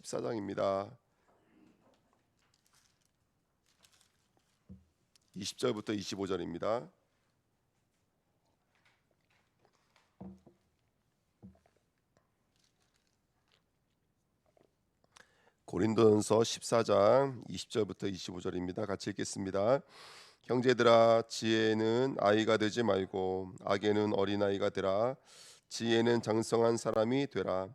14장입니다. 20절부터 25절입니다. 고린도전서 14장 20절부터 25절입니다. 같이 읽겠습니다. 형제들아, 지혜는 아이가 되지 말고 악에는 어린아이가 되라. 지혜는 장성한 사람이 되라.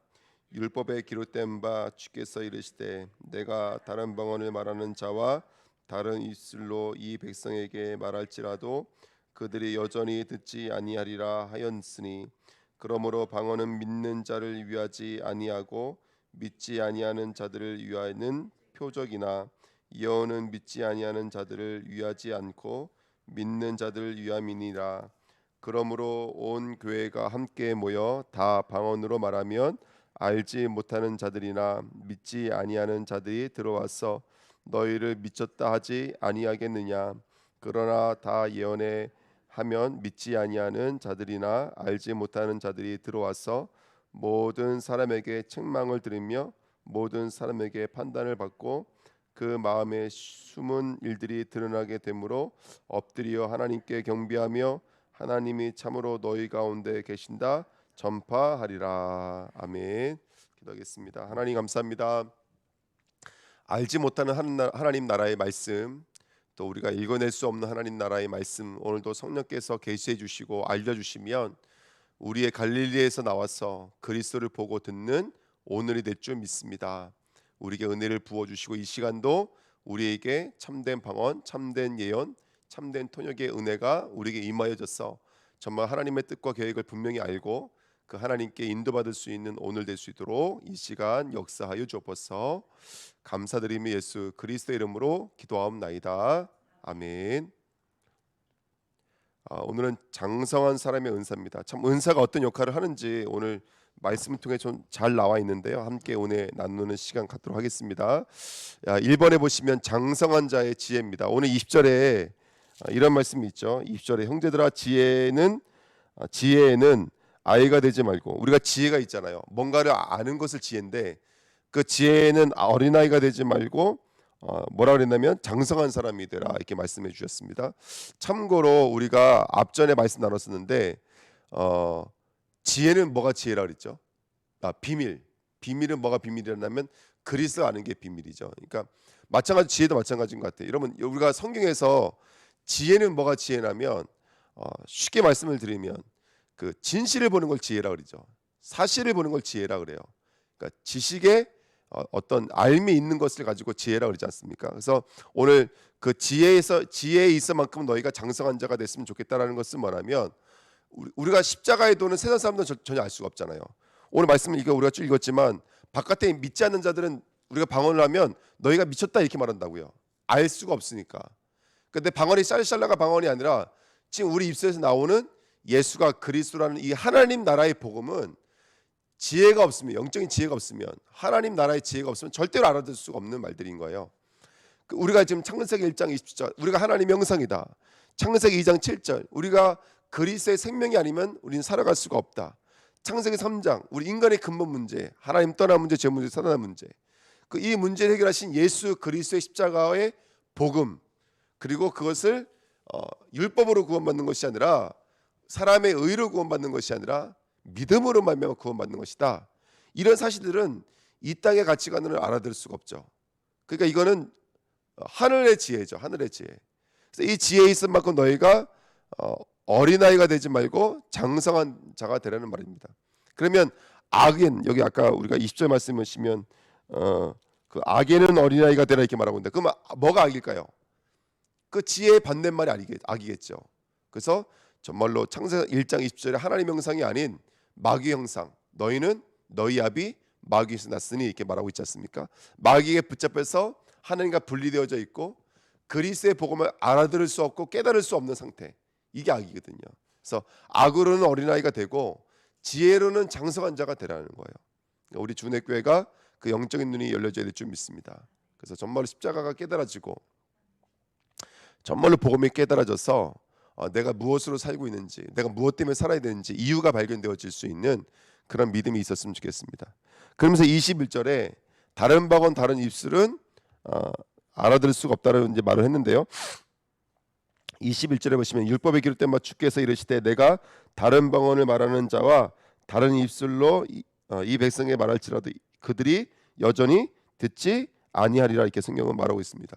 율법에 기록된 바 주께서 이르시되 내가 다른 방언을 말하는 자와 다른 입술로 이 백성에게 말할지라도 그들이 여전히 듣지 아니하리라 하였으니, 그러므로 방언은 믿는 자를 위하지 아니하고 믿지 아니하는 자들을 위하는 표적이나 예언은 믿지 아니하는 자들을 위하지 않고 믿는 자들을 위함이니라. 그러므로 온 교회가 함께 모여 다 방언으로 말하면 알지 못하는 자들이나 믿지 아니하는 자들이 들어와서 너희를 미쳤다 하지 아니하겠느냐. 그러나 다 예언에 하면 믿지 아니하는 자들이나 알지 못하는 자들이 들어와서 모든 사람에게 책망을 들으며 모든 사람에게 판단을 받고 그 마음에 숨은 일들이 드러나게 되므로 엎드려 하나님께 경배하며 하나님이 참으로 너희 가운데 계신다 전파하리라. 아멘. 기도하겠습니다. 하나님 감사합니다. 알지 못하는 하나님 나라의 말씀, 또 우리가 읽어낼 수 없는 하나님 나라의 말씀, 오늘도 성령께서 계시해 주시고 알려주시면 우리의 갈릴리에서 나와서 그리스도를 보고 듣는 오늘이 될 줄 믿습니다. 우리에게 은혜를 부어주시고 이 시간도 우리에게 참된 방언, 참된 예언, 참된 통역의 은혜가 우리에게 임하여져서 정말 하나님의 뜻과 계획을 분명히 알고 그 하나님께 인도받을 수 있는 오늘 될 수 있도록 이 시간 역사하여 주옵소서. 감사드리며 예수 그리스도의 이름으로 기도하옵나이다. 아멘. 오늘은 장성한 사람의 은사입니다. 참 은사가 어떤 역할을 하는지 오늘 말씀을 통해 좀 잘 나와 있는데요. 함께 오늘 나누는 시간 갖도록 하겠습니다. 1번에 보시면 장성한 자의 지혜입니다. 오늘 20절에 이런 말씀이 있죠. 20절에 형제들아, 지혜에는 아이가 되지 말고, 우리가 지혜가 있잖아요. 뭔가를 아는 것을 지혜인데 그 지혜는 어린아이가 되지 말고 뭐라 그랬냐면 장성한 사람이 되라, 이렇게 말씀해 주셨습니다. 참고로 우리가 앞전에 말씀 나눴었는데 지혜는 뭐가 지혜라 그랬죠? 비밀은 뭐가 비밀이라면 그리스도 아는 게 비밀이죠. 그러니까 마찬가지, 지혜도 마찬가지인 것 같아요. 여러분, 우리가 성경에서 지혜는 뭐가 지혜냐면 쉽게 말씀을 드리면 그 진실을 보는 걸 지혜라 그러죠. 사실을 보는 걸 지혜라 그래요. 그러니까 지식에 어떤 알미 있는 것을 가지고 지혜라 그러지 않습니까? 그래서 오늘 그 지혜에 있어만큼 너희가 장성한 자가 됐으면 좋겠다라는 것은 뭐냐면, 우리가 십자가의 도는 세상 사람들은 전혀 알 수가 없잖아요. 오늘 말씀을 우리가 쭉 읽었지만 바깥에 믿지 않는 자들은 우리가 방언을 하면 너희가 미쳤다 이렇게 말한다고요. 알 수가 없으니까. 근데 방언이 쌀쌀라가 방언이 아니라 지금 우리 입술에서 나오는 예수가 그리스도라는 이 하나님 나라의 복음은 지혜가 없으면, 영적인 지혜가 없으면, 하나님 나라의 지혜가 없으면 절대로 알아들 수가 없는 말들인 거예요. 우리가 지금 창세기 1장 20절 우리가 하나님의 형상이다. 창세기 2장 7절 우리가 그리스도의 생명이 아니면 우리는 살아갈 수가 없다. 창세기 3장 우리 인간의 근본 문제, 하나님 떠난 문제, 죄 문제, 사단의 문제, 이 문제를 해결하신 예수 그리스도의 십자가의 복음, 그리고 그것을 율법으로 구원받는 것이 아니라 사람의 의로 구원받는 것이 아니라 믿음으로 말미암아 구원받는 것이다. 이런 사실들은 이 땅의 가치관을 알아들을 수가 없죠. 그러니까 이거는 하늘의 지혜죠. 하늘의 지혜. 그래서 이 지혜에 있을 만큼 너희가 어린아이가 되지 말고 장성한 자가 되라는 말입니다. 그러면 악인, 여기 아까 우리가 20절 말씀 보시면 그 악에는 어린아이가 되라 이렇게 말하고 있는데, 그럼 뭐가 악일까요? 그 지혜의 반대말이 악이겠죠. 그래서 정말로 창세기 1장 20절에 하나님 형상이 아닌 마귀 형상, 너희는 너희 아비 마귀에서 났으니 이렇게 말하고 있지 않습니까? 마귀에게 붙잡혀서 하나님과 분리되어져 있고 그리스도의 복음을 알아들을 수 없고 깨달을 수 없는 상태, 이게 악이거든요. 그래서 악으로는 어린아이가 되고 지혜로는 장성한 자가 되라는 거예요. 우리 주내교회가 그 영적인 눈이 열려져야 될 줄 믿습니다. 그래서 정말로 십자가가 깨달아지고 정말로 복음이 깨달아져서 내가 무엇으로 살고 있는지, 내가 무엇 때문에 살아야 되는지 이유가 발견되어질 수 있는 그런 믿음이 있었으면 좋겠습니다. 그러면서 21절에 다른 방언 다른 입술은 알아들을 수가 없다는 이제 말을 했는데요. 21절에 보시면 율법에 기록된 바 주께서 이르시되 내가 다른 방언을 말하는 자와 다른 입술로 이 백성에 말할지라도 그들이 여전히 듣지 아니하리라 이렇게 성경은 말하고 있습니다.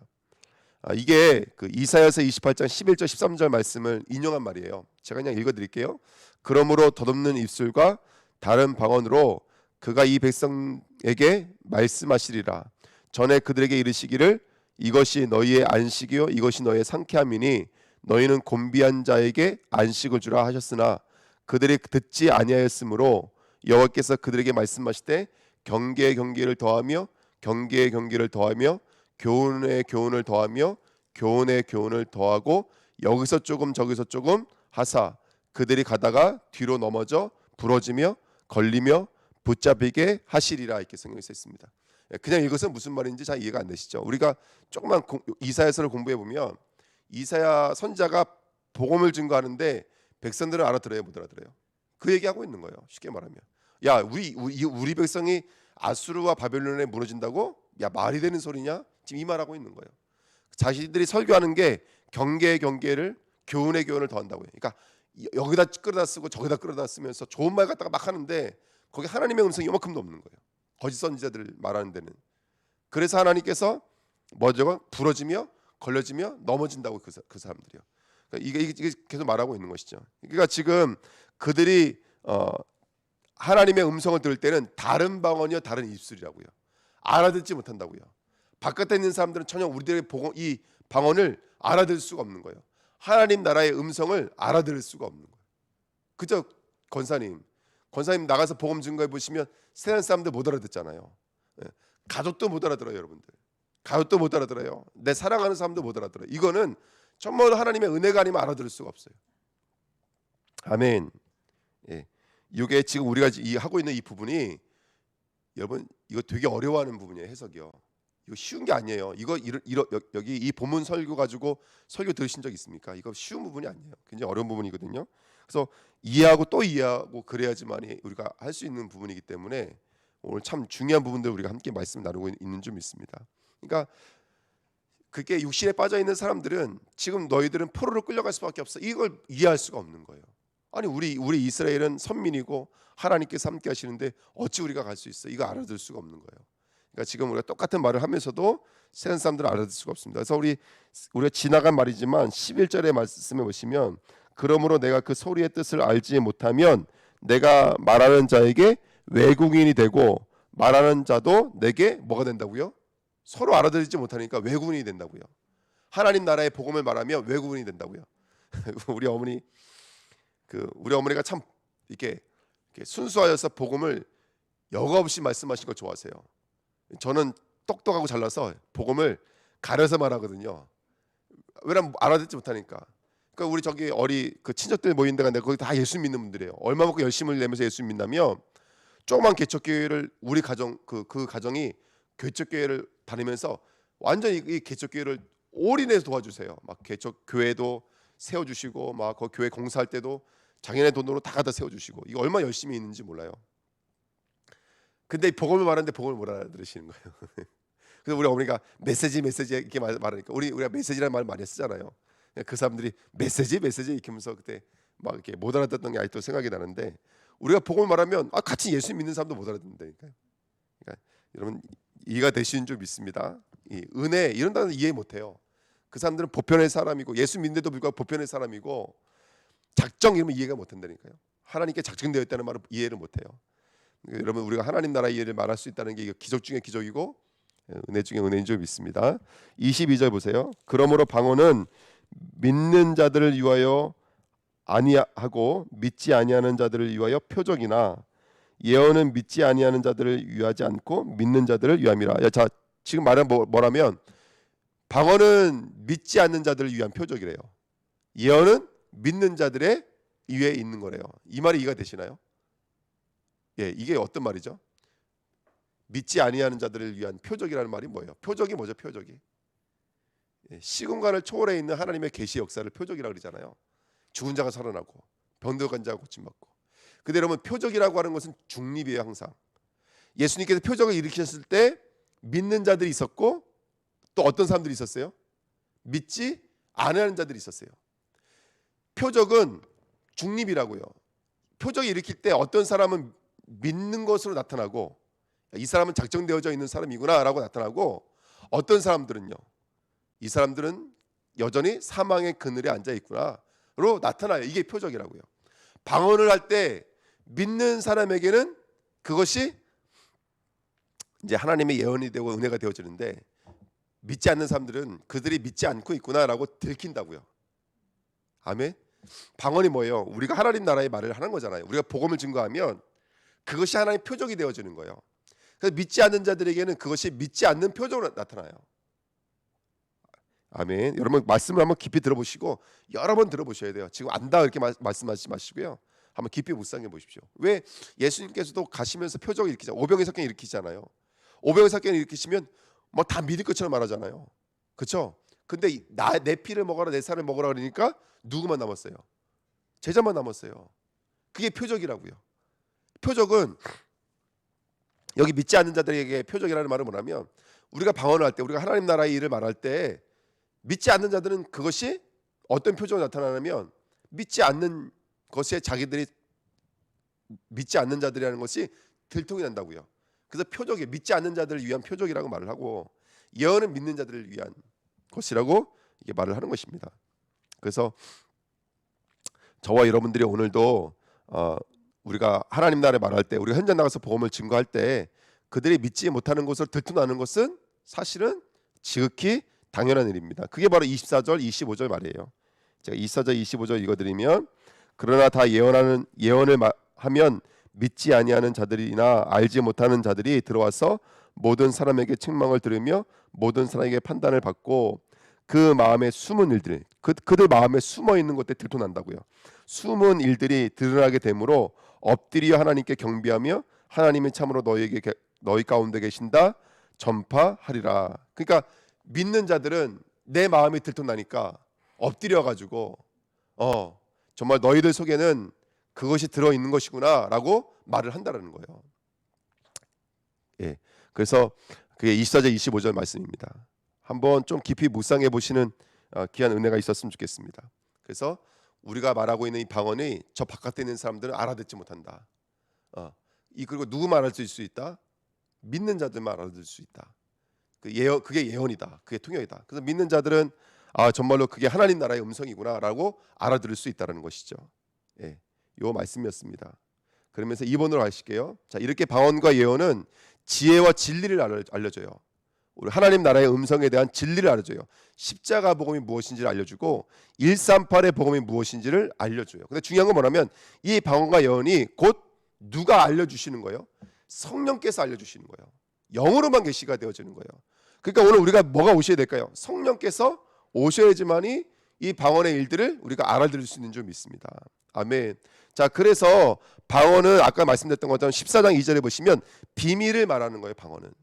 이게 그 이사야서 28장 11절 13절 말씀을 인용한 말이에요. 제가 그냥 읽어드릴게요. 그러므로 덧없는 입술과 다른 방언으로 그가 이 백성에게 말씀하시리라. 전에 그들에게 이르시기를 이것이 너희의 안식이요 이것이 너희의 상쾌함이니 너희는 곤비한 자에게 안식을 주라 하셨으나 그들이 듣지 아니하였으므로 여호와께서 그들에게 말씀하시되 경계에 경계를 더하며 경계에 경계를 더하며 교훈에 교훈을 더하며 교훈에 교훈을 더하고 여기서 조금 저기서 조금 하사 그들이 가다가 뒤로 넘어져 부러지며 걸리며 붙잡히게 하시리라 이렇게 성경에 써 있습니다. 그냥 이것은 무슨 말인지 잘 이해가 안 되시죠? 우리가 조금만 이사야서를 공부해 보면 이사야 선자가 복음을 증거하는데 백성들은 알아들어요, 못 알아들어요? 그 얘기하고 있는 거예요. 쉽게 말하면, 야 우리 백성이 아수르와 바벨론에 무너진다고? 야 말이 되는 소리냐? 지금 이 말하고 있는 거예요. 자신들이 설교하는 게 경계의 경계를 교훈의 교훈을 더한다고요. 그러니까 여기다 끌어다 쓰고 저기다 끌어다 쓰면서 좋은 말 갖다가 막 하는데 거기 하나님의 음성이 이만큼도 없는 거예요. 거짓 선지자들 말하는 데는. 그래서 하나님께서 뭐죠? 부러지며 걸려지며 넘어진다고 그 사람들이요. 그러니까 이게 계속 말하고 있는 것이죠. 그러니까 지금 그들이 하나님의 음성을 들을 때는 다른 방언이요 다른 입술이라고요. 알아듣지 못한다고요. 바깥에 있는 사람들은 전혀 우리들의 이 방언을 알아들을 수가 없는 거예요. 하나님 나라의 음성을 알아들을 수가 없는 거예요. 그저 권사님 나가서 복음 증거해 보시면 세상 사람들 못 알아듣잖아요. 가족도 못 알아들어요, 여러분들. 가족도 못 알아들어요. 내 사랑하는 사람도 못 알아들어요. 이거는 정말 하나님의 은혜가 아니면 알아들을 수가 없어요. 아멘. 예. 이게 지금 우리가 하고 있는 이 부분이 여러분 이거 되게 어려워하는 부분이에요. 해석이요. 이거 쉬운 게 아니에요. 여기 이 본문 설교 가지고 설교 들으신 적 있습니까? 이거 쉬운 부분이 아니에요. 굉장히 어려운 부분이거든요. 그래서 이해하고 또 이해하고 그래야지만 우리가 할 수 있는 부분이기 때문에 오늘 참 중요한 부분들 우리가 함께 말씀 나누고 있는 줄 믿습니다. 그러니까 그게 육신에 빠져 있는 사람들은 지금 너희들은 포로로 끌려갈 수밖에 없어. 이걸 이해할 수가 없는 거예요. 아니 우리 이스라엘은 선민이고 하나님께서 함께 하시는데 어찌 우리가 갈 수 있어? 이거 알아들 수가 없는 거예요. 그러니까 지금 우리가 똑같은 말을 하면서도 세상 사람들은 알아들 수가 없습니다. 그래서 우리가 지나간 말이지만 11절의 말씀에 보시면 그러므로 내가 그 소리의 뜻을 알지 못하면 내가 말하는 자에게 외국인이 되고 말하는 자도 내게 뭐가 된다고요? 서로 알아들지 못하니까 외국인이 된다고요. 하나님 나라의 복음을 말하면 외국인이 된다고요. 우리 어머니가 참 이렇게 순수하여서 복음을 여과 없이 말씀하신 거 좋아하세요. 저는 똑똑하고 잘나서 복음을 가려서 말하거든요. 왜냐면 알아듣지 못하니까. 그러니까 우리 저기 그 친척들 모인 데가 거기 다 예수 믿는 분들이에요. 얼마만큼 열심을 내면서 예수 믿냐면 조그만 개척교회를 우리 가정 그 가정이 개척교회를 다니면서 완전히 이 개척교회를 올인해서 도와주세요. 막 개척교회도 세워주시고 막 그 교회 공사할 때도 자기네 돈으로 다 갖다 세워주시고 이거 얼마나 열심히 있는지 몰라요. 근데 복음을 말하는데 복음을 못 알아들으시는 거예요. 그래서 우리 어머니가 메시지 이렇게 말하니까 우리가 메시지라는 말을 많이 쓰잖아요. 그 사람들이 메시지 이렇게 하면서 그때 막 이렇게 못 알아듣던 게 아직도 생각이 나는데 우리가 복음을 말하면 같이 예수 믿는 사람도 못 알아듣는다니까요. 그러니까 여러분 이해가 되시는 줄 믿습니다. 이 은혜 이런 단어 이해 못해요. 그 사람들은 보편의 사람이고 예수 믿는데도 불구하고 보편의 사람이고 작정 이러면 이해가 못한다니까요. 하나님께 작정되어 있다는 말을 이해를 못해요. 여러분 우리가 하나님 나라 이해를 말할 수 있다는 게 기적 중에 기적이고 은혜 중에 은혜인 줄 믿습니다. 22절 보세요. 그러므로 방언은 믿는 자들을 위하여 아니하고 믿지 아니하는 자들을 위하여 표적이나 예언은 믿지 아니하는 자들을 위하지 않고 믿는 자들을 위함이라. 자 지금 말은 뭐라면 방언은 믿지 않는 자들을 위한 표적이래요. 예언은 믿는 자들의 위에 있는 거래요. 이 말이 이해가 되시나요? 예, 이게 어떤 말이죠? 믿지 아니하는 자들을 위한 표적이라는 말이 뭐예요? 표적이 뭐죠? 표적이 시공간을 초월해 있는 하나님의 계시 역사를 표적이라고 그러잖아요. 죽은 자가 살아나고 병들어간 자가 고침받고. 근데 여러분 표적이라고 하는 것은 중립이에요. 항상 예수님께서 표적을 일으키셨을 때 믿는 자들이 있었고 또 어떤 사람들이 있었어요? 믿지 않은 자들이 있었어요. 표적은 중립이라고요. 표적이 일으킬 때 어떤 사람은 믿는 것으로 나타나고 이 사람은 작정되어져 있는 사람이구나 라고 나타나고, 어떤 사람들은요, 이 사람들은 여전히 사망의 그늘에 앉아 있구나로 나타나요. 이게 표적이라고요. 방언을 할 때 믿는 사람에게는 그것이 이제 하나님의 예언이 되고 은혜가 되어지는데, 믿지 않는 사람들은 그들이 믿지 않고 있구나라고 들킨다고요. 아멘. 방언이 뭐예요? 우리가 하나님 나라의 말을 하는 거잖아요. 우리가 복음을 증거하면 그것이 하나님의 표적이 되어지는 거예요. 그래서 믿지 않는 자들에게는 그것이 믿지 않는 표적으로 나타나요. 아멘. 여러분 말씀을 한번 깊이 들어보시고 여러 번 들어보셔야 돼요. 지금 안다 이렇게 말씀하지 마시고요. 한번 깊이 묵상해 보십시오. 왜 예수님께서도 가시면서 표적을 일으키잖아요. 오병의 사건을 일으키잖아요. 오병의 사건을 일으키시면 뭐 다 믿을 것처럼 말하잖아요. 그렇죠? 근데 내 피를 먹어라 내 살을 먹어라 그러니까 누구만 남았어요? 제자만 남았어요. 그게 표적이라고요. 표적은 여기 믿지 않는 자들에게 표적이라는 말은 뭐냐면, 우리가 방언을 할 때, 우리가 하나님 나라의 일을 말할 때 믿지 않는 자들은 그것이 어떤 표적으로 나타나냐면, 믿지 않는 것에 자기들이 믿지 않는 자들이라는 것이 들통이 난다고요. 그래서 표적이 믿지 않는 자들을 위한 표적이라고 말을 하고, 예언은 믿는 자들을 위한 것이라고 이게 말을 하는 것입니다. 그래서 저와 여러분들이 오늘도 우리가 하나님 나라에 말할 때, 우리가 현장 나가서 복음을 증거할 때 그들이 믿지 못하는 것으로 들통나는 것은 사실은 지극히 당연한 일입니다. 그게 바로 24절 25절 말이에요. 제가 24절 25절 읽어드리면, 그러나 다 예언을 하면 믿지 아니하는 자들이나 알지 못하는 자들이 들어와서 모든 사람에게 책망을 들으며 모든 사람에게 판단을 받고, 그 마음에 숨은 일들이 그들 마음에 숨어 있는 것들이 들통난다고요. 숨은 일들이 드러나게 되므로 엎드려 하나님께 경배하며 하나님이 참으로 너희 가운데 계신다 전파하리라. 그러니까 믿는 자들은 내 마음이 들통나니까 엎드려 가지고 정말 너희들 속에는 그것이 들어 있는 것이구나라고 말을 한다라는 거예요. 예. 그래서 그게 24절 25절 말씀입니다. 한번 좀 깊이 묵상해 보시는 귀한 은혜가 있었으면 좋겠습니다. 그래서 우리가 말하고 있는 이 방언이 저 바깥에 있는 사람들은 알아듣지 못한다. 그리고 누구만 알아들 수 있다? 믿는 자들만 알아들 수 있다. 그게 예언이다. 그게 통역이다. 그래서 믿는 자들은 정말로 그게 하나님 나라의 음성이구나라고 알아들을 수 있다는 것이죠. 예, 요 말씀이었습니다. 그러면서 2번으로 하실게요. 자, 이렇게 방언과 예언은 지혜와 진리를 알려줘요. 우리 하나님 나라의 음성에 대한 진리를 알려줘요. 십자가 복음이 무엇인지를 알려주고 138의 복음이 무엇인지를 알려줘요. 근데 중요한 건 뭐냐면, 이 방언과 예언이 곧 누가 알려주시는 거예요? 성령께서 알려주시는 거예요. 영으로만 계시가 되어지는 거예요. 그러니까 오늘 우리가 뭐가 오셔야 될까요? 성령께서 오셔야지만이 이 방언의 일들을 우리가 알아들을 수 있는 줄 믿습니다. 아멘. 자, 그래서 방언은 아까 말씀드렸던 것처럼 14장 2절에 보시면 비밀을 말하는 거예요. 방언은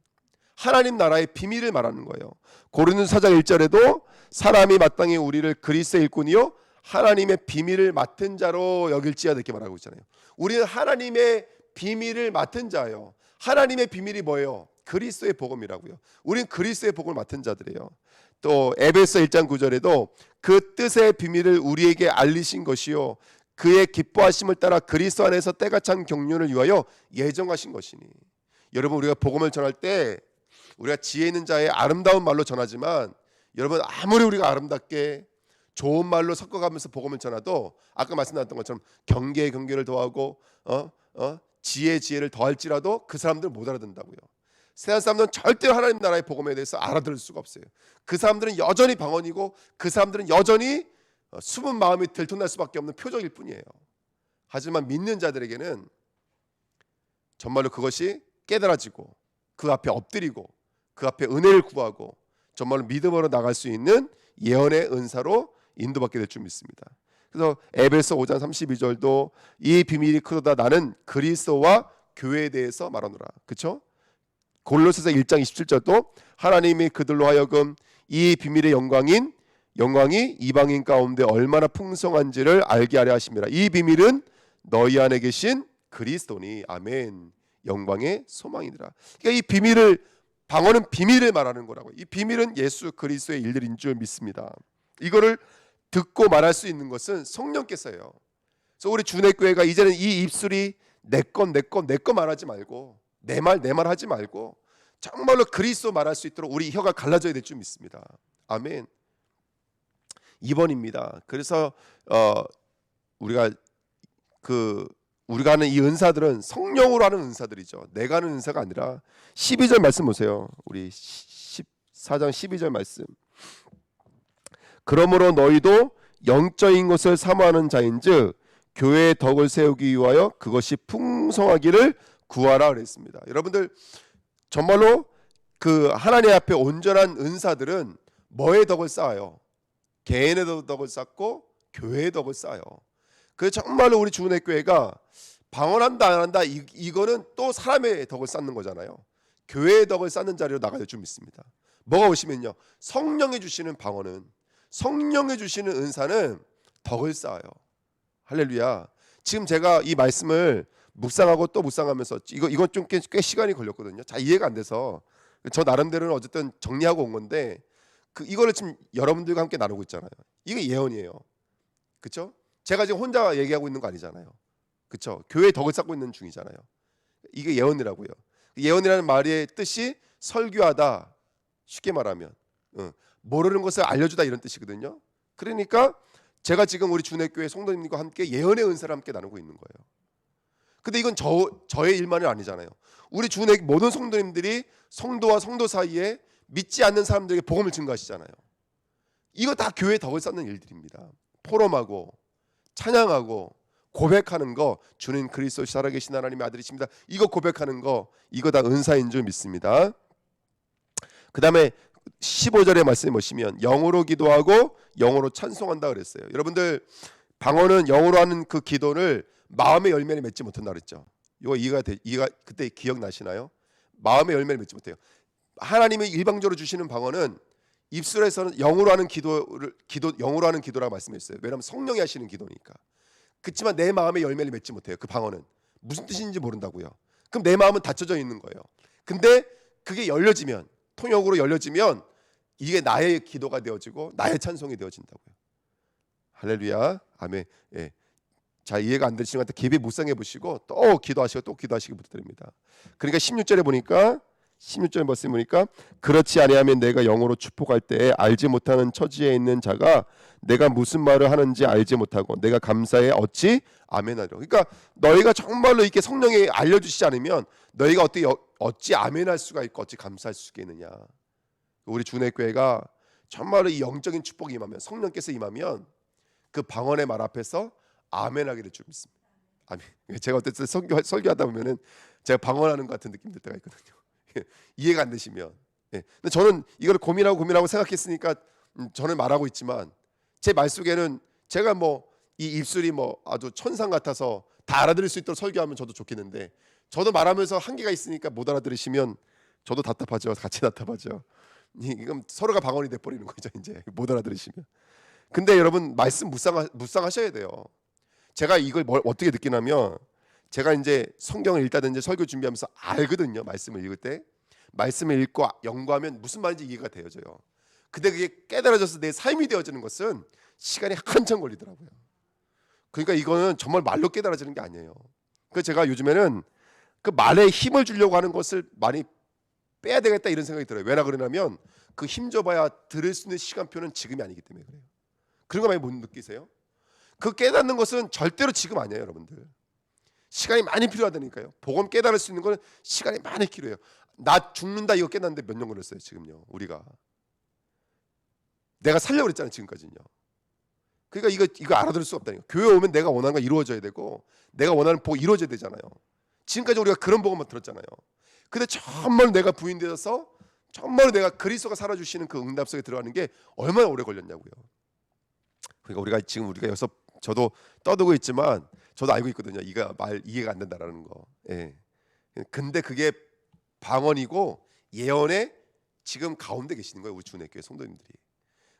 하나님 나라의 비밀을 말하는 거예요. 고린도서 4장 1절에도 사람이 마땅히 우리를 그리스도의 일꾼이요 하나님의 비밀을 맡은 자로 여길지어다 이렇게 말하고 있잖아요. 우리는 하나님의 비밀을 맡은 자예요. 하나님의 비밀이 뭐예요? 그리스도의 복음이라고요. 우리는 그리스도의 복음을 맡은 자들이에요. 또 에베소 1장 9절에도 그 뜻의 비밀을 우리에게 알리신 것이요 그의 기뻐하심을 따라 그리스도 안에서 때가 찬 경륜을 위하여 예정하신 것이니. 여러분, 우리가 복음을 전할 때 우리가 지혜 있는 자의 아름다운 말로 전하지만, 여러분 아무리 우리가 아름답게 좋은 말로 섞어가면서 복음을 전해도 아까 말씀드렸던 것처럼 경계에 경계를 더하고 지혜를 더할지라도 그 사람들은 못 알아듣는다고요. 세상 사람들은 절대로 하나님 나라의 복음에 대해서 알아들을 수가 없어요. 그 사람들은 여전히 방언이고 그 사람들은 여전히 숨은 마음이 들통날 수밖에 없는 표적일 뿐이에요. 하지만 믿는 자들에게는 정말로 그것이 깨달아지고 그 앞에 엎드리고 그 앞에 은혜를 구하고 정말로 믿음으로 나갈 수 있는 예언의 은사로 인도받게 될 줄 믿습니다. 그래서 에베소 5장 32절도 이 비밀이 크도다 나는 그리스도와 교회에 대해서 말하노라. 그렇죠? 골로새서 1장 27절도 하나님이 그들로 하여금 이 비밀의 영광이 이방인 가운데 얼마나 풍성한지를 알게 하려 하심이라. 이 비밀은 너희 안에 계신 그리스도니. 아멘. 영광의 소망이니라. 그러니까 이 비밀을 방언은 비밀을 말하는 거라고. 이 비밀은 예수 그리스도의 일들인 줄 믿습니다. 이거를 듣고 말할 수 있는 것은 성령께서예요. 그래서 우리 주내교회가 이제는 이 입술이 내 건 말하지 말고 내 말 하지 말고 정말로 그리스도 말할 수 있도록 우리 혀가 갈라져야 될 줄 믿습니다. 아멘. 2번입니다. 그래서 우리가 하는 이 은사들은 성령으로 하는 은사들이죠. 내가 하는 은사가 아니라 12절 말씀 보세요. 우리 14장 12절 말씀. 그러므로 너희도 영적인 것을 사모하는 자인즉 교회의 덕을 세우기 위하여 그것이 풍성하기를 구하라 그랬습니다. 여러분들 정말로 그 하나님 앞에 온전한 은사들은 뭐의 덕을 쌓아요? 개인의 덕을 쌓고 교회의 덕을 쌓아요. 그래서 정말로 우리 주은혜교회가 방언한다 안 한다 이거는 또 사람의 덕을 쌓는 거잖아요. 교회의 덕을 쌓는 자리로 나가야 될 줄 믿습니다. 뭐가 오시면요, 성령이 주시는 방언은, 성령이 주시는 은사는 덕을 쌓아요. 할렐루야. 지금 제가 이 말씀을 묵상하고 또 묵상하면서 이건 좀 꽤 시간이 걸렸거든요. 잘 이해가 안 돼서 저 나름대로는 어쨌든 정리하고 온 건데 이거를 지금 여러분들과 함께 나누고 있잖아요. 이게 예언이에요. 그렇죠? 제가 지금 혼자 얘기하고 있는 거 아니잖아요. 그렇죠? 교회의 덕을 쌓고 있는 중이잖아요. 이게 예언이라고요. 예언이라는 말의 뜻이 설교하다, 쉽게 말하면 모르는 것을 알려주다 이런 뜻이거든요. 그러니까 제가 지금 우리 주내교회 성도님과 함께 예언의 은사를 함께 나누고 있는 거예요. 근데 이건 저의 일만은 아니잖아요. 우리 주내 모든 성도님들이 성도와 성도 사이에 믿지 않는 사람들에게 복음을 증거하시잖아요. 이거 다 교회의 덕을 쌓는 일들입니다. 포럼하고 찬양하고 고백하는 거, 주는 그리스도 살아계신 하나님의 아들이십니다. 이거 고백하는 거, 이거 다 은사인 줄 믿습니다. 그 다음에 15절의 말씀에 보시면 영어로 기도하고 영어로 찬송한다 그랬어요. 여러분들 방언은 영어로 하는 그 기도를 마음의 열매를 맺지 못한다 그랬죠. 이거 이해가 그때 기억나시나요? 마음의 열매를 맺지 못해요. 하나님이 일방적으로 주시는 방언은 입술에서는 영어로 하는 영어로 하는 기도라고 말씀했어요. 왜냐하면 성령이 하시는 기도니까. 그렇지만 내 마음의 열매를 맺지 못해요. 그 방언은 무슨 뜻인지 모른다고요. 그럼 내 마음은 닫혀져 있는 거예요. 근데 그게 열려지면, 통역으로 열려지면 이게 나의 기도가 되어지고 나의 찬송이 되어진다고요. 할렐루야. 아멘. 예. 자, 이해가 안 되시는 것 같아 깊이 묵상해 보시고 또 기도하시고 또 기도하시기 부탁드립니다. 그러니까 16절에 보니까 16절 말씀 보니까 그렇지 아니하면 내가 영어로 축복할 때에 알지 못하는 처지에 있는 자가 내가 무슨 말을 하는지 알지 못하고 내가 감사해 어찌 아멘하리라. 그러니까 너희가 정말로 이렇게 성령이 알려주시지 않으면 너희가 어찌 아멘할 수가 있고 어찌 감사할 수가 있느냐. 우리 주내교회가 정말로 이 영적인 축복이 임하면, 성령께서 임하면 그 방언의 말 앞에서 아멘하게 될 줄 믿습니다. 아멘. 제가 어쨌든 설교하다 보면은 제가 방언하는 것 같은 느낌 들 때가 있거든요. 이해가 안 되시면. 예. 근데 저는 이걸 고민하고 생각했으니까 저는 말하고 있지만 제 말 속에는 제가 이 입술이 아주 천상 같아서 다 알아들을 수 있도록 설교하면 저도 좋겠는데 저도 말하면서 한계가 있으니까 못 알아들으시면 저도 답답하죠. 같이 답답하죠. 이건 서로가 방언이 돼 버리는 거죠. 이제 못 알아들으시면. 근데 여러분 말씀 묵상하셔야 돼요. 제가 이걸 어떻게 느끼냐면 제가 이제 성경을 읽다든지 설교 준비하면서 알거든요. 말씀을 읽을 때 말씀을 읽고 연구하면 무슨 말인지 이해가 되어져요. 근데 그게 깨달아져서 내 삶이 되어지는 것은 시간이 한참 걸리더라고요. 그러니까 이거는 정말 말로 깨달아지는 게 아니에요. 그래서 제가 요즘에는 그 말에 힘을 주려고 하는 것을 많이 빼야 되겠다 이런 생각이 들어요. 왜냐 그러냐면 그 힘줘봐야 들을 수 있는 시간표는 지금이 아니기 때문에 그래요. 그런 거 많이 못 느끼세요? 그 깨닫는 것은 절대로 지금 아니에요, 여러분들. 시간이 많이 필요하다니까요. 복음 깨달을 수 있는 거는 시간이 많이 필요해요. 나 죽는다 이거 깨닫는데 몇 년 걸렸어요, 지금요. 우리가 내가 살려고 그랬잖아요, 지금까지는요. 그러니까 이거 알아들을 수 없다니까. 교회 오면 내가 원하는 거 이루어져야 되고 내가 원하는 복 이루어져야 되잖아요. 지금까지 우리가 그런 복음만 들었잖아요. 근데 정말 내가 부인되어서 정말 내가 그리스도가 살아주시는 그 응답 속에 들어가는 게 얼마나 오래 걸렸냐고요. 그러니까 우리가 여기서 저도 떠들고 있지만 저도 알고 있거든요. 이가 말 이해가 안 된다라는 거. 예. 근데 그게 방언이고 예언의 지금 가운데 계시는 거예요, 우리 주내교회 성도님들이.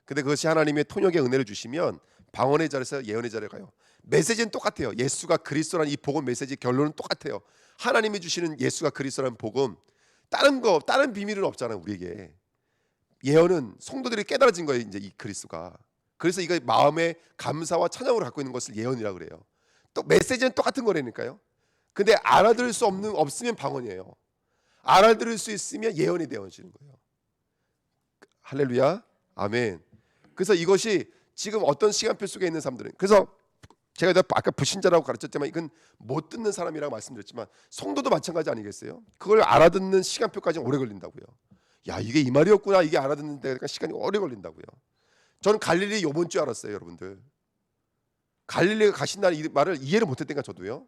근데 그것이 하나님의 통역의 은혜를 주시면 방언의 자리에서 예언의 자리에 가요. 메시지는 똑같아요. 예수가 그리스도라는 이 복음 메시지 결론은 똑같아요. 하나님이 주시는 예수가 그리스도라는 복음 다른 비밀은 없잖아요. 우리에게 예언은 성도들이 깨달아진 거예요. 이제 이 그리스도가. 그래서 이거 마음의 감사와 찬양으로 갖고 있는 것을 예언이라고 그래요. 또 메시지는 똑같은 거라니까요. 근데 알아들을 수 없으면 방언이에요. 알아들을 수 있으면 예언이 되어지는 거예요. 할렐루야, 아멘. 그래서 이것이 지금 어떤 시간표 속에 있는 사람들은, 그래서 제가 아까 불신자라고 가르쳤지만 이건 못 듣는 사람이라고 말씀드렸지만 성도도 마찬가지 아니겠어요? 그걸 알아듣는 시간표까지 오래 걸린다고요. 야, 이게 이 말이었구나, 이게 알아듣는 데가 시간이 오래 걸린다고요. 저는 갈릴리 요번 주에 알았어요, 여러분들. 갈릴리가 가신다는 이 말을 이해를 못했다니까 저도요.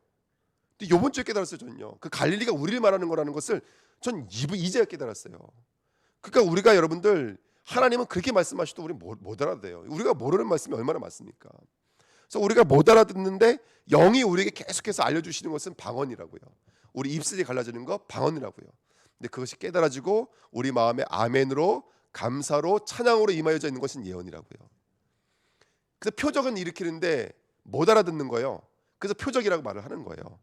근데 요번 주에 깨달았어요, 저는요. 그 갈릴리가 우리를 말하는 거라는 것을 전 이제야 깨달았어요. 그러니까 우리가 여러분들 하나님은 그렇게 말씀하셔도 우리 못 알아듣어요. 우리가 모르는 말씀이 얼마나 많습니까? 그래서 우리가 못 알아듣는데 영이 우리에게 계속해서 알려주시는 것은 방언이라고요. 우리 입술이 갈라지는 거 방언이라고요. 근데 그것이 깨달아지고 우리 마음에 아멘으로 감사로 찬양으로 임하여져 있는 것은 예언이라고요. 그래서 표적은 일으키는데 못 알아듣는 거예요. 그래서 표적이라고 말을 하는 거예요.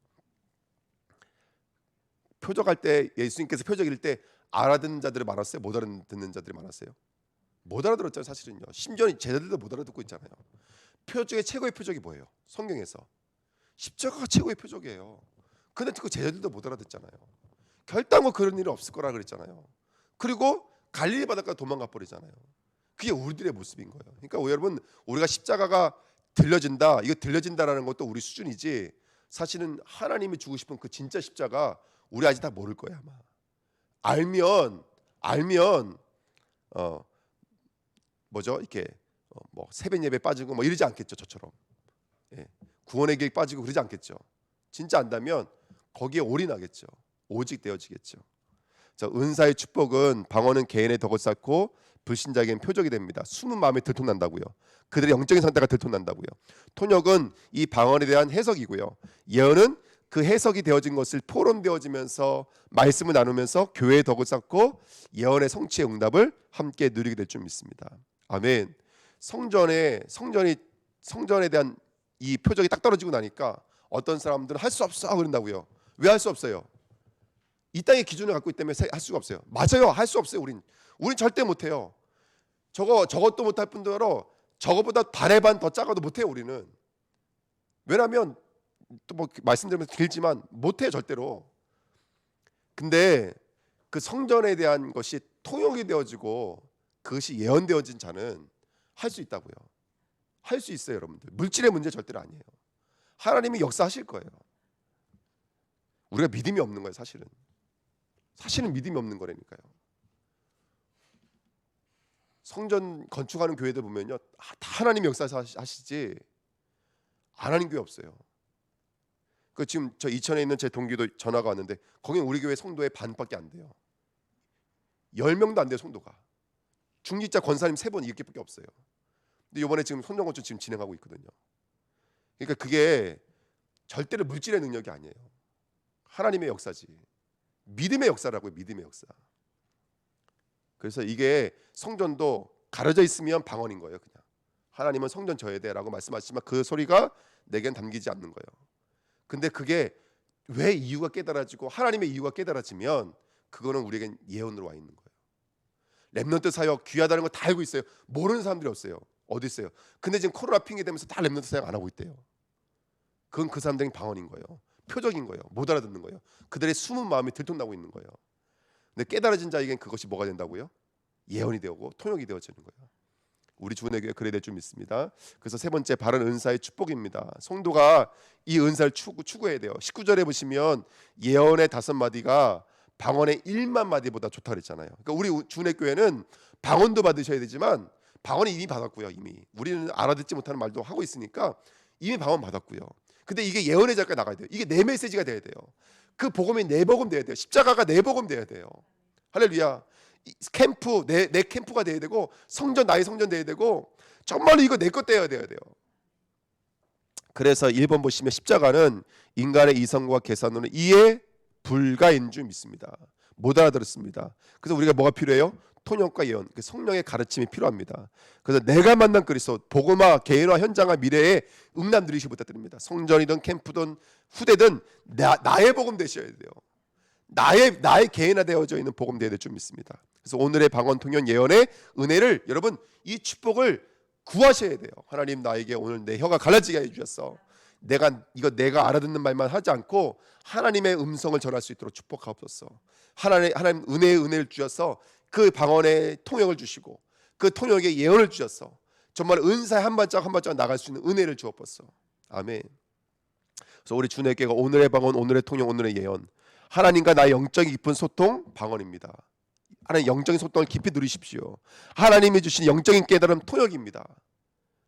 표적할 때 예수님께서 표적일 때 알아듣는 자들이 많았어요? 못 알아듣는 자들이 많았어요? 못 알아들었잖아요, 사실은요. 심지어 제자들도 못 알아듣고 있잖아요. 표적의 최고의 표적이 뭐예요? 성경에서 십자가가 최고의 표적이에요. 근데 그 제자들도 못 알아듣잖아요. 결단코 그런 일은 없을 거라 그랬잖아요. 그리고 갈릴리 바닷가 도망가 버리잖아요. 그게 우리들의 모습인 거예요. 그러니까 여러분, 우리가 십자가가 들려진다, 이거 들려진다라는 것도 우리 수준이지, 사실은 하나님이 주고 싶은 그 진짜 십자가 우리 아직 다 모를 거예요. 아마 알면 뭐죠? 이렇게 뭐 새벽 예배 빠지고 뭐 이러지 않겠죠, 저처럼. 예. 구원의 계획 빠지고 그러지 않겠죠. 진짜 안다면 거기에 올인하겠죠. 오직 되어지겠죠. 자, 은사의 축복은 방언은 개인의 덕을 쌓고 불신자에게는 표적이 됩니다. 숨은 마음이 들통난다고요. 그들의 영적인 상태가 들통난다고요. 통역은 이 방언에 대한 해석이고요. 예언은 그 해석이 되어진 것을 포럼되어지면서 말씀을 나누면서 교회의 덕을 쌓고 예언의 성취의 응답을 함께 누리게 될 줄 믿습니다. 아멘. 성전에 대한 이 표적이 딱 떨어지고 나니까 어떤 사람들은 할 수 없어 그런다고요. 왜 할 수 없어요? 이 땅의 기준을 갖고 있기 때문에 할 수가 없어요. 맞아요, 할 수 없어요. 우린 절대 못해요. 저것도 못할 뿐더러 저거보다 반의 반 더 작아도 못해요. 우리는. 왜냐하면 또 뭐 말씀드리면서 길지만 못해요, 절대로. 근데 그 성전에 대한 것이 통역이 되어지고 그것이 예언되어진 자는 할 수 있다고요. 할 수 있어요, 여러분들. 물질의 문제 절대로 아니에요. 하나님이 역사하실 거예요. 우리가 믿음이 없는 거예요, 사실은. 사실은 믿음이 없는 거라니까요. 성전 건축하는 교회들 보면요, 다 하나님 역사에서 하시지 안 하는 교회 없어요. 그 지금 저 이천에 있는 제 동기도 전화가 왔는데 거긴 우리 교회 성도의 반밖에 안 돼요. 10명도 안 돼요, 성도가. 중직자 권사님 3분 이렇게밖에 없어요. 근데 이번에 지금 성전 건축 지금 진행하고 있거든요. 그러니까 그게 절대로 물질의 능력이 아니에요. 하나님의 역사지. 믿음의 역사라고요. 믿음의 역사. 그래서 이게 성전도 가려져 있으면 방언인 거예요. 그냥 하나님은 성전 져야 돼라고 말씀하시지만 그 소리가 내겐 담기지 않는 거예요. 근데 그게 왜 이유가 깨달아지고 하나님의 이유가 깨달아지면 그거는 우리에겐 예언으로 와 있는 거예요. 렘넌트 사역 귀하다는 거 다 알고 있어요. 모르는 사람들이 없어요. 어디 있어요? 근데 지금 코로나 핑계 대면서 다 렘넌트 사역 안 하고 있대요. 그건 그 사람들이 방언인 거예요. 표적인 거예요. 못 알아듣는 거예요. 그들의 숨은 마음이 들통나고 있는 거예요. 근데 깨달아진 자에겐 그것이 뭐가 된다고요? 예언이 되고 통역이 되어지는 거예요. 우리 주은혜 교회 그래야 될 줄 믿습니다. 그래서 세 번째, 바른 은사의 축복입니다. 성도가 이 은사를 추구해야 돼요. 19절에 보시면 예언의 5마디가 방언의 1만 마디보다 좋다 그랬잖아요. 그러니까 우리 주은혜 교회는 방언도 받으셔야 되지만 방언은 이미 받았고요. 이미 우리는 알아듣지 못하는 말도 하고 있으니까 이미 방언 받았고요. 근데 이게 예언의 자리까지 나가야 돼요. 이게 내 메시지가 돼야 돼요. 그 복음이 내 복음 돼야 돼요. 십자가가 내 복음 돼야 돼요. 할렐루야. 캠프 내 캠프가 돼야 되고 성전 나의 성전 돼야 되고 정말로 이거 내 것 돼야 돼요. 그래서 1번 보시면 십자가는 인간의 이성과 계산으로는 이해 불가인 줄 믿습니다. 못 알아들었습니다. 그래서 우리가 뭐가 필요해요? 통역과 예언, 성령의 가르침이 필요합니다. 그래서 내가 만난 그리스도, 복음화, 개인화, 현장화, 미래에 응답 누리시 부탁드립니다. 성전이든 캠프든 후대든 나의 복음 되셔야 돼요. 나의 개인화되어져 있는 복음 되어야 될 줄 믿습니다. 그래서 오늘의 방언 통역 예언의 은혜를 여러분 이 축복을 구하셔야 돼요. 하나님 나에게 오늘 내 혀가 갈라지게 해주셨어. 내가 알아듣는 말만 하지 않고 하나님의 음성을 전할 수 있도록 축복하옵소서. 하나님 은혜를 주셔서 그 방언의 통역을 주시고 그 통역의 예언을 주셔서 정말 은사의 한 발짝 한 발짝 나갈 수 있는 은혜를 주옵소서. 아멘. 그래서 우리 주님께가 오늘의 방언, 오늘의 통역, 오늘의 예언, 하나님과 나의 영적인 깊은 소통 방언입니다. 하나님 영적인 소통을 깊이 누리십시오. 하나님이 주신 영적인 깨달음 통역입니다.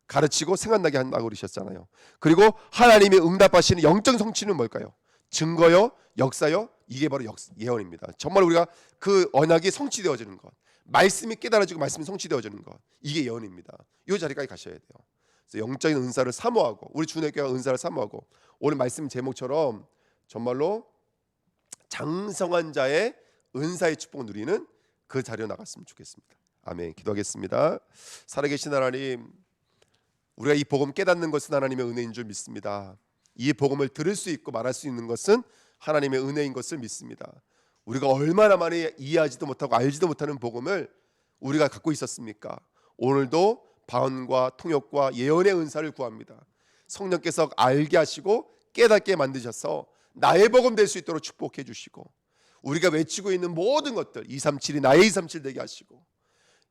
가르치고 생각나게 한다고 그러셨잖아요. 그리고 하나님이 응답하시는 영적 성취는 뭘까요? 증거요, 역사요. 이게 바로 예언입니다. 정말 우리가 그 언약이 성취되어지는 것, 말씀이 깨달아지고 말씀이 성취되어지는 것, 이게 예언입니다. 이 자리까지 가셔야 돼요. 그래서 영적인 은사를 사모하고 우리 주님께가 은사를 사모하고 오늘 말씀 제목처럼 정말로 장성한 자의 은사의 축복을 누리는 그 자리로 나갔으면 좋겠습니다. 아멘. 기도하겠습니다. 살아계신 하나님, 우리가 이 복음 깨닫는 것은 하나님의 은혜인 줄 믿습니다. 이 복음을 들을 수 있고 말할 수 있는 것은 하나님의 은혜인 것을 믿습니다. 우리가 얼마나 많이 이해하지도 못하고 알지도 못하는 복음을 우리가 갖고 있었습니까? 오늘도 방언과 통역과 예언의 은사를 구합니다. 성령께서 알게 하시고 깨닫게 만드셔서 나의 복음 될 수 있도록 축복해 주시고 우리가 외치고 있는 모든 것들 237이 나의 237 되게 하시고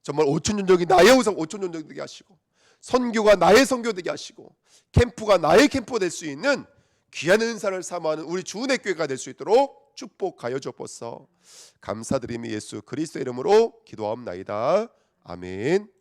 정말 5천년적이 나의 5천년적 되게 하시고 선교가 나의 선교 되게 하시고 캠프가 나의 캠프가 될 수 있는 귀한 은사를 사모하는 우리 주은혜 교회가 될 수 있도록 축복하여 주옵소서. 감사드리며 예수 그리스도의 이름으로 기도하옵나이다. 아멘.